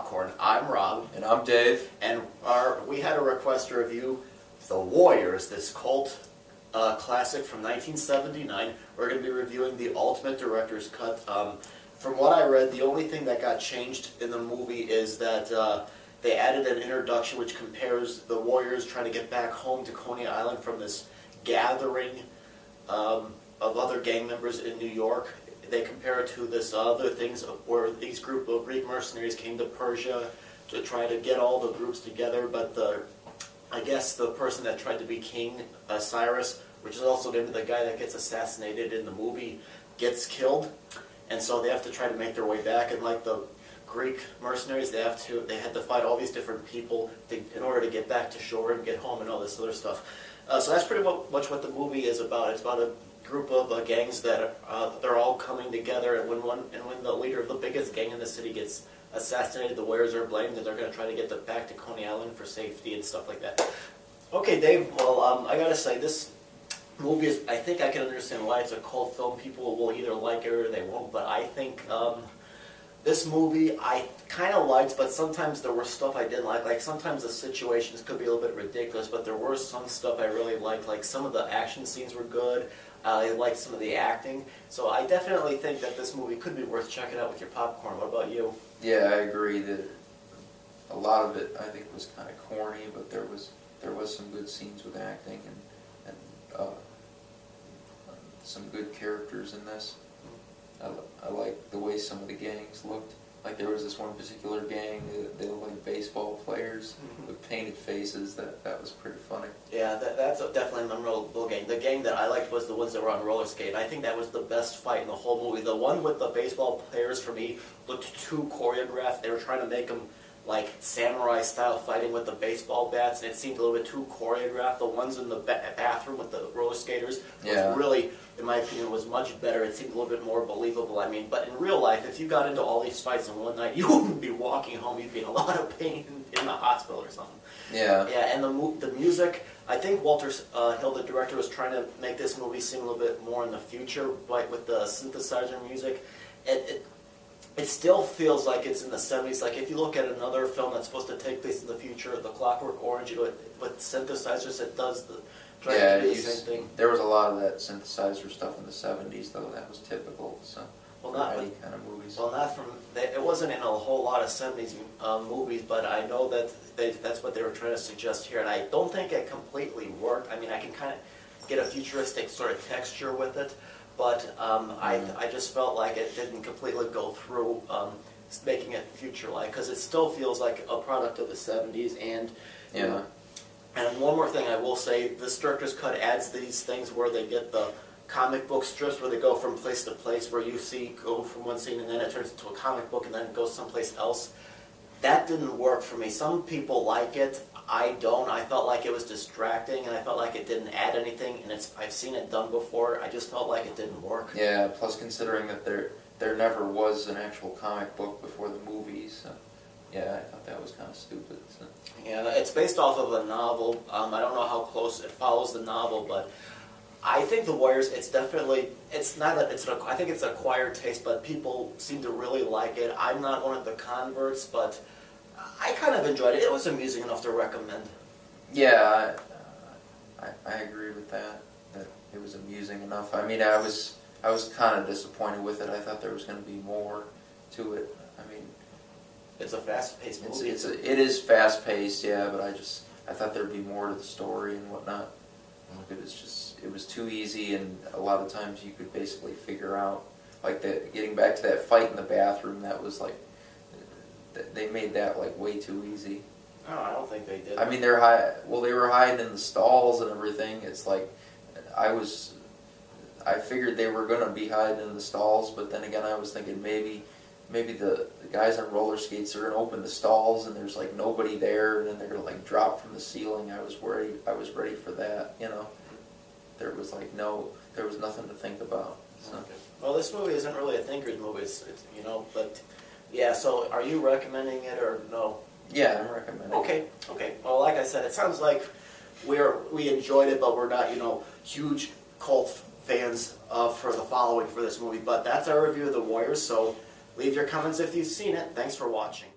Popcorn. I'm Rob. And I'm Dave. And we had a request to review The Warriors, this cult classic from 1979. We're going to be reviewing the Ultimate Director's Cut. From what I read, the only thing that got changed in the movie is that they added an introduction which compares the Warriors trying to get back home to Coney Island from this gathering of other gang members in New York. They compare it to this other things where these group of Greek mercenaries came to Persia to try to get all the groups together, but I guess the person that tried to be king, Cyrus, which is also the name of the guy that gets assassinated in the movie, gets killed, and so they have to try to make their way back. And like the Greek mercenaries, they had to fight all these different people in order to get back to shore and get home and all this other stuff. So that's pretty much what the movie is about. It's about a group of gangs that they're all coming together, and when the leader of the biggest gang in the city gets assassinated, the Warriors are blamed, and they're going to try to get them back to Coney Island for safety and stuff like that. Okay, Dave. Well, I gotta say, this movie is. I think I can understand why it's a cult film. People will either like it or they won't. But I think this movie I kind of liked, but sometimes there was stuff I didn't like. Like sometimes the situations could be a little bit ridiculous, but there was some stuff I really liked. Like some of the action scenes were good. I liked some of the acting. So I definitely think that this movie could be worth checking out with your popcorn. What about you? Yeah, I agree that a lot of it I think was kind of corny, but there was some good scenes with acting and some good characters in this. I like the way some of the gangs looked. Like there was this one particular gang, they looked like baseball players with painted faces. That was pretty funny. Yeah, that's definitely a memorable gang. The gang that I liked was the ones that were on roller skate. I think that was the best fight in the whole movie. The one with the baseball players, for me, looked too choreographed. They were trying to make them like samurai style fighting with the baseball bats, and it seemed a little bit too choreographed. The ones in the bathroom with the roller skaters was really, in my opinion, was much better. It seemed a little bit more believable. I mean, but in real life, if you got into all these fights in one night, you wouldn't be walking home. You'd be in a lot of pain in the hospital or something. Yeah. Yeah, and the music, I think Walter Hill, the director, was trying to make this movie seem a little bit more in the future, like with the synthesizer music. It still feels like it's in the 70s. Like if you look at another film that's supposed to take place in the future, The Clockwork Orange, you know, with synthesizers, it does try to do the same thing. There was a lot of that synthesizer stuff in the 70s, though. That was typical. So, not any kind of movies. Well, not from. It wasn't in a whole lot of 70s movies, but I know that that's what they were trying to suggest here, and I don't think it completely worked. I mean, I can kind of get a futuristic sort of texture with it. But I just felt like it didn't completely go through making it future-like, because it still feels like a product of the 70s. And and one more thing I will say, this director's cut adds these things where they get the comic book strips where they go from place to place, where you go from one scene and then it turns into a comic book and then it goes someplace else. That didn't work for me. Some people like it. I don't. I felt like it was distracting, and I felt like it didn't add anything, and I've seen it done before. I just felt like it didn't work. Yeah, plus considering that there never was an actual comic book before the movies, so yeah, I thought that was kind of stupid. So. Yeah, it's based off of a novel. I don't know how close it follows the novel, but I think The Warriors, I think it's an acquired taste, but people seem to really like it. I'm not one of the converts, but I kind of enjoyed it. It was amusing enough to recommend. Yeah, I agree with that it was amusing enough. I mean, I was kind of disappointed with it. I thought there was going to be more to it. I mean, it's a fast-paced movie. It is fast-paced, yeah, but I thought there'd be more to the story and whatnot. It was too easy, and a lot of times you could basically figure out, like getting back to that fight in the bathroom, that was like, they made that like way too easy. Oh, I don't think they did. I mean, they were hiding in the stalls and everything. It's like, I figured they were going to be hiding in the stalls, but then again I was thinking maybe the guys on roller skates are going to open the stalls and there's like nobody there, and then they're going to like drop from the ceiling. I was ready for that, you know. There was nothing to think about. So. Okay. Well, this movie isn't really a thinker's movie, it's but yeah. So, are you recommending it or no? Yeah, I'm recommending. Okay. Well, like I said, it sounds like we enjoyed it, but we're not huge cult fans for the following for this movie. But that's our review of The Warriors. So, leave your comments if you've seen it. Thanks for watching.